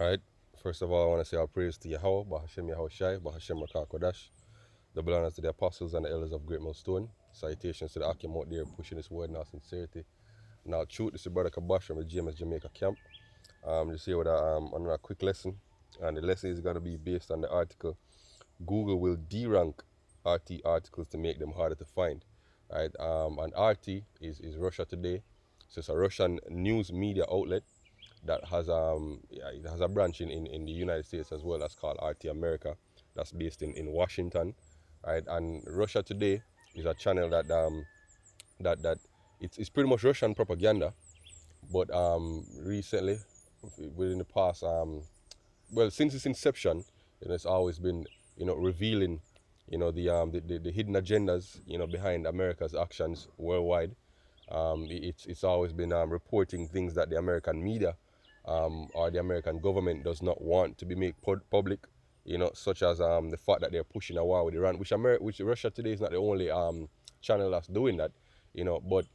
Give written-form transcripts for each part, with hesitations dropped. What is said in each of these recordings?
All right. First of all, I want to say all praise to Yahweh, Bahashem Yahweh Shai, Bahashem Rakah Kodash. Double honors to the apostles and the elders of Great Millstone. Salutations to the Akim out there pushing this word in all sincerity. Now, truth, this is Brother Kabash from the GMS Jamaica camp. Just here with another quick lesson. And the lesson is going to be based on the article Google will derank RT articles to make them harder to find. Right? And RT is Russia Today. So it's a Russian news media outlet that has it has a branch in the United States as well. That's called RT America. That's based in Washington, right? And Russia Today is a channel that it's pretty much Russian propaganda, but recently, within the past well, since its inception, it's always been revealing the hidden agendas behind America's actions worldwide. It's always been reporting things that the American media or the American government does not want to be made public, such as the fact that they're pushing a war with Iran, which Russia Today is not the only channel that's doing that, but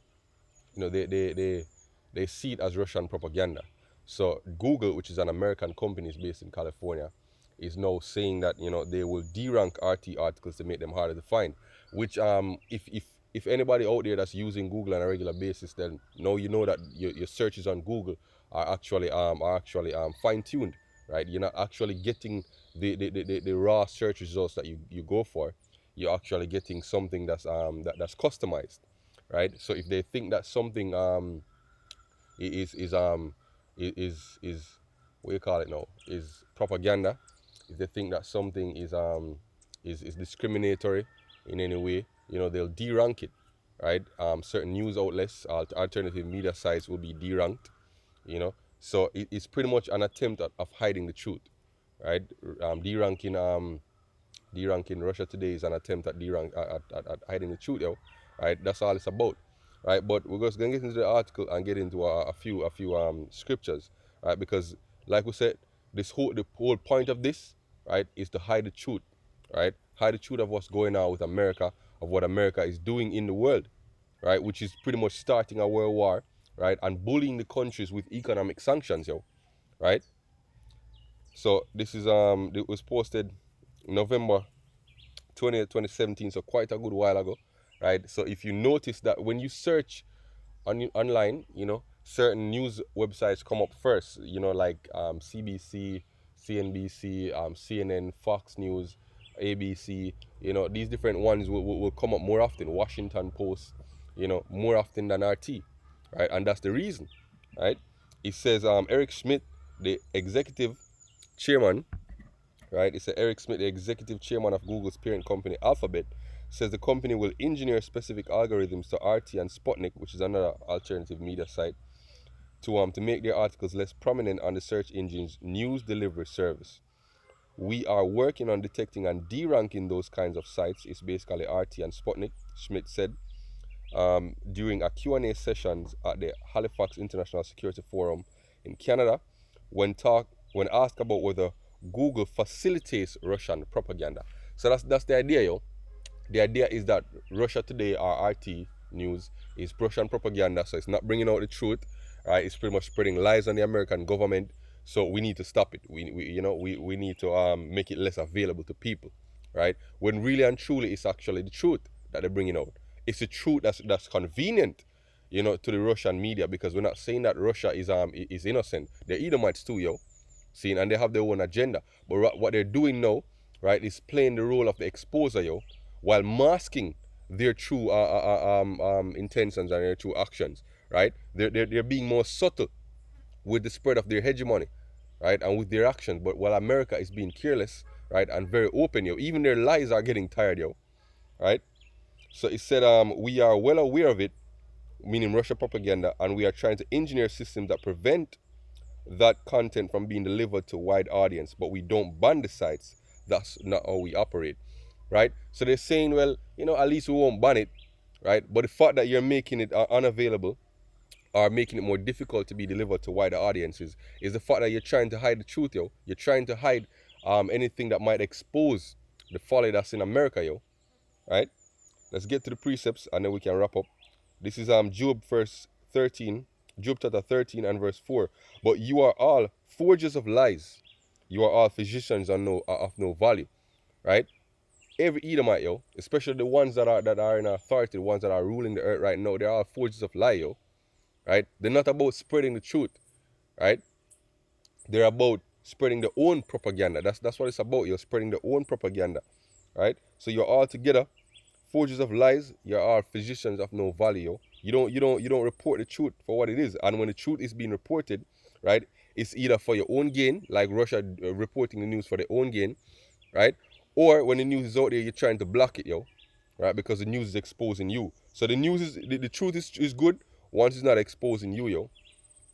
they see it as Russian propaganda. So Google, which is an American company, is based in California, is now saying that they will derank RT articles to make them harder to find. Which if anybody out there that's using Google on a regular basis, then now you know that your searches on Google are actually fine tuned, right? You're not actually getting the raw search results that you go for. You're actually getting something that's customized, right? So if they think that something is what you call it now is propaganda, if they think that something is discriminatory in any way, they'll derank it, right? Certain news outlets, alternative media sites will be deranked, So it's pretty much an attempt of hiding the truth, right? Deranking Russia Today is an attempt at at hiding the truth, right? That's all it's about, right? But we're just gonna get into the article and get into a few scriptures, right? Because like we said, the whole point of this, right, is to hide the truth, right? Hide the truth of what's going on with America, of what America is doing in the world, right? Which is pretty much starting a world war, right, and bullying the countries with economic sanctions, right? So this is it was posted November 20th, 2017, so quite a good while ago, right? So if you notice that when you search online, certain news websites come up first, like CBC, CNBC, CNN, Fox News, ABC, these different ones will come up more often, Washington Post, more often than RT, right? And that's the reason, right? It says Eric Schmidt, the executive chairman, right? It's Eric Schmidt, the executive chairman of Google's parent company Alphabet, says the company will engineer specific algorithms to RT and Sputnik, which is another alternative media site, to make their articles less prominent on the search engine's news delivery service. We are working on detecting and deranking those kinds of sites. It's basically RT and Sputnik, Schmidt said during a Q&A sessions at the Halifax International Security Forum in Canada when asked about whether Google facilitates Russian propaganda. So that's the idea, yo. The idea is that Russia Today or RT news is Russian propaganda, so it's not bringing out the truth, right? It's pretty much spreading lies on the American government. So we need to stop it. We need to make it less available to people, right? When really and truly it's actually the truth that they're bringing out. It's the truth that's convenient, to the Russian media, because we're not saying that Russia is innocent. They're Edomites too, yo. See, and they have their own agenda. But what they're doing now, right, is playing the role of the exposer, yo, while masking their true intentions and their true actions, right? They're being more subtle with the spread of their hegemony, right, and with their actions. But while America is being careless, right, and very open, yo, even their lies are getting tired, yo, right? So it said, we are well aware of it, meaning Russia propaganda, and we are trying to engineer systems that prevent that content from being delivered to a wide audience, but we don't ban the sites. That's not how we operate, right? So they're saying, well, at least we won't ban it, right? But the fact that you're making it unavailable or making it more difficult to be delivered to wider audiences is the fact that you're trying to hide the truth, yo. You're trying to hide anything that might expose the folly that's in America, yo, right? Let's get to the precepts and then we can wrap up. This is Job verse 13, Job chapter 13 and verse 4. But you are all forgers of lies. You are all physicians of no value, right? Every Edomite, yo, especially the ones that are in authority, the ones that are ruling the earth right now, they're all forgers of lie, yo, right? They're not about spreading the truth, right? They're about spreading their own propaganda. That's what it's about. You're spreading their own propaganda, right? So you're all together forgers of lies. You're all physicians of no value, yo. You don't report the truth for what it is. And when the truth is being reported, right, it's either for your own gain, like Russia reporting the news for their own gain, right? Or when the news is out there, you're trying to block it, yo, right? Because the news is exposing you. So the news is the truth is good once it's not exposing you, yo,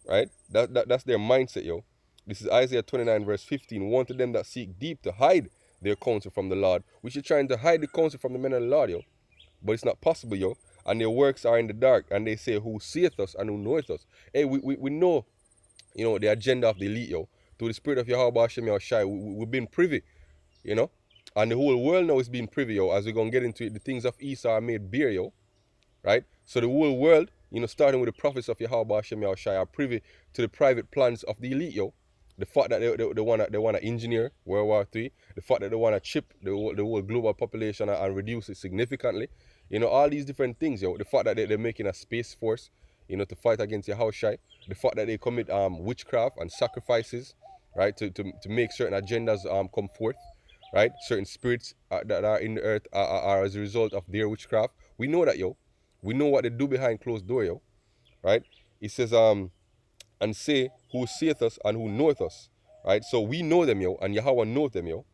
right? That's their mindset, yo. This is Isaiah 29 verse 15. Woe to them that seek deep to hide their counsel from the Lord. We should try to hide the counsel from the men of the Lord, yo. But it's not possible, yo. And their works are in the dark. And they say, who seeth us and who knoweth us? Hey, we know, the agenda of the elite, yo. Through the spirit of Yahweh Hashem Yahushai, we've been privy, you know. And the whole world now is being privy, yo. As we're going to get into it, the things of Esau are made bare, yo. Right? So the whole world, starting with the prophets of Yahweh Hashem Yahushai, are privy to the private plans of the elite, yo. The fact that they want to engineer World War III, the fact that they want to chip the whole global population and reduce it significantly, all these different things, yo. The fact that they're making a space force, to fight against Yahushai, the fact that they commit witchcraft and sacrifices, right, to make certain agendas come forth, right, certain spirits that are in the earth are as a result of their witchcraft. We know that, yo. We know what they do behind closed door, yo, right? It says, and say, who seeth us and who knoweth us, right? So we know them, yo, and Yahweh knoweth them, yo,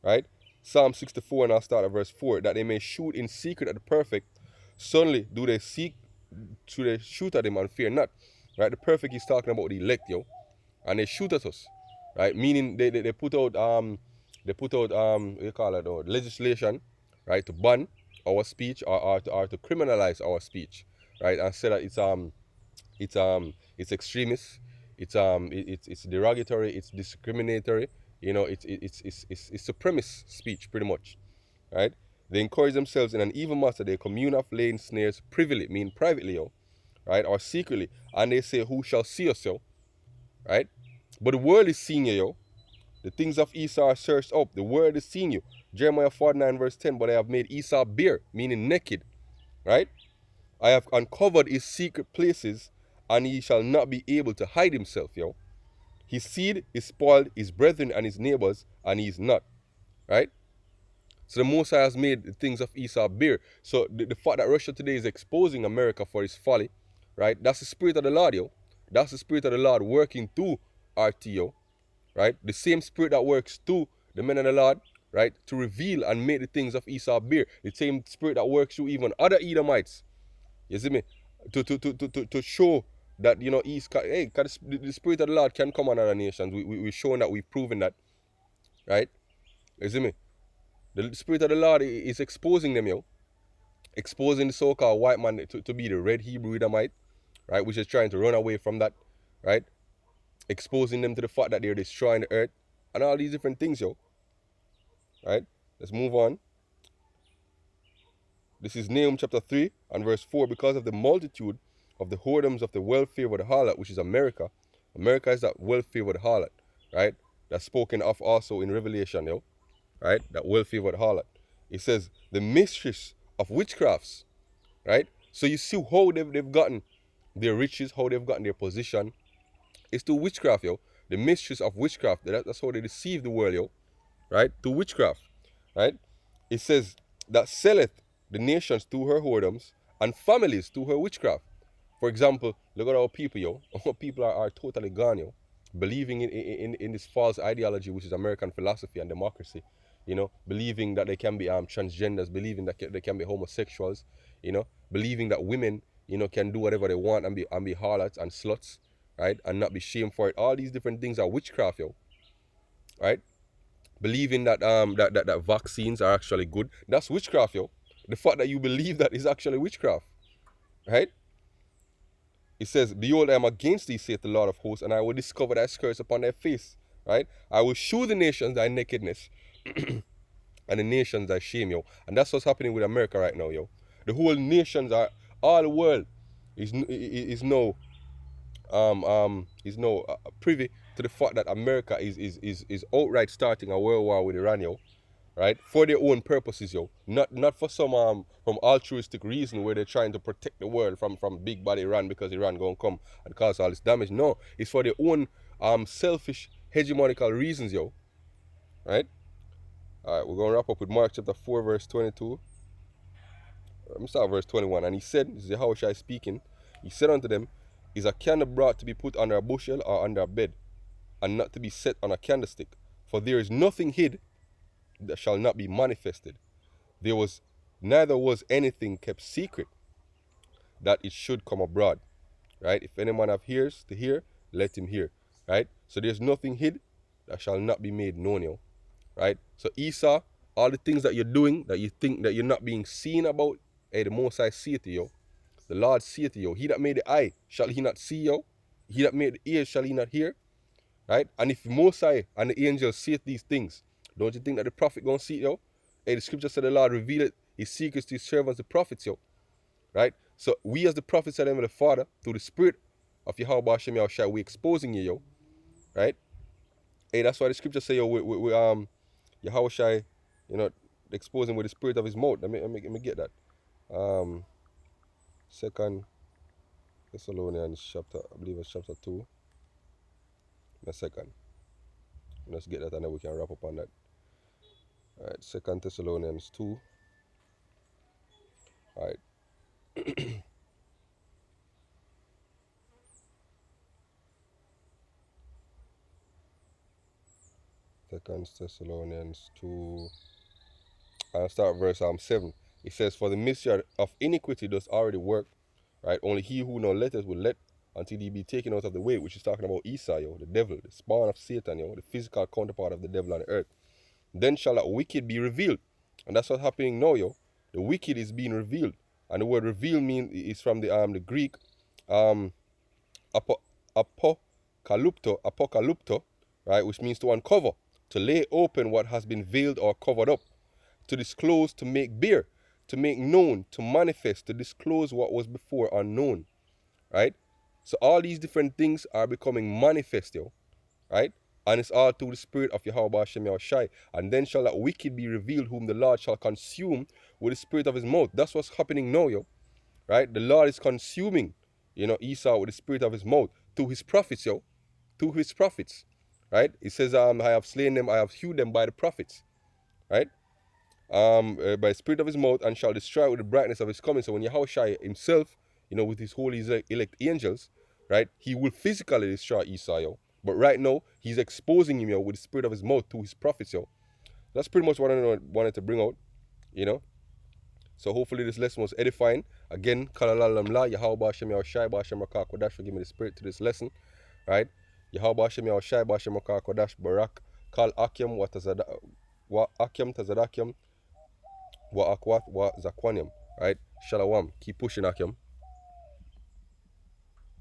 right? Psalm 64, and I'll start at verse 4, that they may shoot in secret at the perfect. Suddenly do they shoot at him and fear not, right? The perfect is talking about the elect, yo, and they shoot at us, right? Meaning they put out what you call it, legislation, right, to ban our speech or to criminalize our speech, right, and say that it's extremist, it's derogatory, it's discriminatory, it's supremacist speech pretty much, right? They encourage themselves in an evil matter. They commune of laying snares privily, mean privately, yo, right, or secretly, and they say, who shall see us, yo, right? But the world is seeing you, yo. The things of Esau are searched up. The world is seeing you. Jeremiah 49 verse 10, but I have made Esau bare, meaning naked, right? I have uncovered his secret places, and he shall not be able to hide himself, yo. His seed is spoiled, his brethren and his neighbors, and he is not, right? So the Most High has made the things of Esau bare. So the fact that Russia today is exposing America for its folly, right? That's the spirit of the Lord, yo. That's the spirit of the Lord working through RTO, right? The same spirit that works through the men of the Lord, right? To reveal and make the things of Esau bare. The same spirit that works through even other Edomites. You see me? To show that, the spirit of the Lord can come on other nations. We're showing that, we've proven that, right? You see me? The spirit of the Lord is exposing them, yo. Exposing the so-called white man to be the red Hebrew Edomite, right? Which is trying to run away from that, right? Exposing them to the fact that they're destroying the earth and all these different things, yo. Right? Let's move on. This is Nahum chapter 3 and verse 4. Because of the multitude of the whoredoms of the well-favored harlot, which is America. America is that well-favored harlot, right? That's spoken of also in Revelation, yo. Right? That well-favored harlot. It says, the mistress of witchcrafts, right? So you see how they've gotten their riches, how they've gotten their position. It's through witchcraft, yo. The mistress of witchcraft. That's how they deceive the world, yo. Right? Through witchcraft. Right? It says that selleth the nations to her whoredoms and families to her witchcraft. For example, look at our people, yo. Our people are totally gone, yo. Believing in this false ideology, which is American philosophy and democracy. Believing that they can be transgenders, believing that they can be homosexuals, believing that women, can do whatever they want and be harlots and sluts, right, and not be shamed for it. All these different things are witchcraft, yo, right? Believing that that vaccines are actually good, that's witchcraft, yo. The fact that you believe that is actually witchcraft, right? It says, behold, I am against thee, saith the Lord of hosts, and I will discover thy skirts upon thy face, right? I will shew the nations thy nakedness, and the nations thy shame, yo. And that's what's happening with America right now, yo. The whole nations all the world is now privy to the fact that America is outright starting a world war with Iran, yo, right? For their own purposes, yo. Not for some from altruistic reason where they're trying to protect the world from big bad Iran because Iran gonna come and cause all this damage. No, it's for their own selfish hegemonical reasons, yo. Right? Alright, we're gonna wrap up with Mark chapter 4, verse 22. Let me start verse 21. And he said, this is Yahushua speaking, he said unto them, is a candle brought to be put under a bushel or under a bed, and not to be set on a candlestick? For there is nothing hid that shall not be manifested. Neither was anything kept secret that it should come abroad. Right? If any man have ears to hear, let him hear. Right? So there's nothing hid that shall not be made known, yo. Right? So Esau, all the things that you're doing that you think that you're not being seen about, hey, the Most High see it to you. The Lord see it to you. He that made the eye, shall he not see you? He that made the ears, shall he not hear? Right? And if the Most High and the angels see it, these things, don't you think that the prophet gonna see it, yo? Hey, the scripture said the Lord revealed his secrets to his servants, the prophets, yo. Right? So we as the prophets of the name of the Father, through the spirit of Yahweh Hashem Yahushua, we exposing you, yo. Right? Hey, that's why the scripture say, yo, we Yahushua, you know, exposing with the spirit of his mouth. Let me get that. 2 Thessalonians chapter, I believe it's chapter 2. In a second. Let's get that and then we can wrap up on that. Alright, 2 Thessalonians 2. Alright. 2 Thessalonians 2. I'll start verse 7. It says, for the mystery of iniquity does already work, right? Only he who no letters will let until he be taken out of the way, which is talking about Esau, yo, the devil, the spawn of Satan, yo, the physical counterpart of the devil on the earth. Then shall that wicked be revealed. And that's what's happening now, yo. The wicked is being revealed. And the word reveal is from the Greek apocalypto, right, which means to uncover, to lay open what has been veiled or covered up, to disclose, to make bare, to make known, to manifest, to disclose what was before unknown, right? So all these different things are becoming manifest, yo, right? And it's all through the spirit of Yahweh Hashem Yahushai. And then shall that wicked be revealed, whom the Lord shall consume with the spirit of his mouth. That's what's happening now, yo, right? The Lord is consuming, you know, Esau with the spirit of his mouth through his prophets, yo, through his prophets, right? It says, I have slain them, I have hewed them by the prophets, right? By the spirit of his mouth, and shall destroy with the brightness of his coming. So when Yahushua himself, you know, with his holy elect angels, right, he will physically destroy Esau, yo. But right now, he's exposing him, yo, with the spirit of his mouth to his prophets, yo. That's pretty much what I wanted to bring out, you know. So hopefully this lesson was edifying. Again, Kalalalam La, Yahweh Hashem Yahushai, Ba'ashem Rakah Kodash, for giving me the spirit to this lesson, right? Yahweh Hashem Yahushai, Ba'ashem Rakah Kodash, Barak, Kal Akyam, Wa Akyam Tazadakyam, Wa Akwat, Wa Zakwaniam, right? Shalom. Keep pushing, Akyam.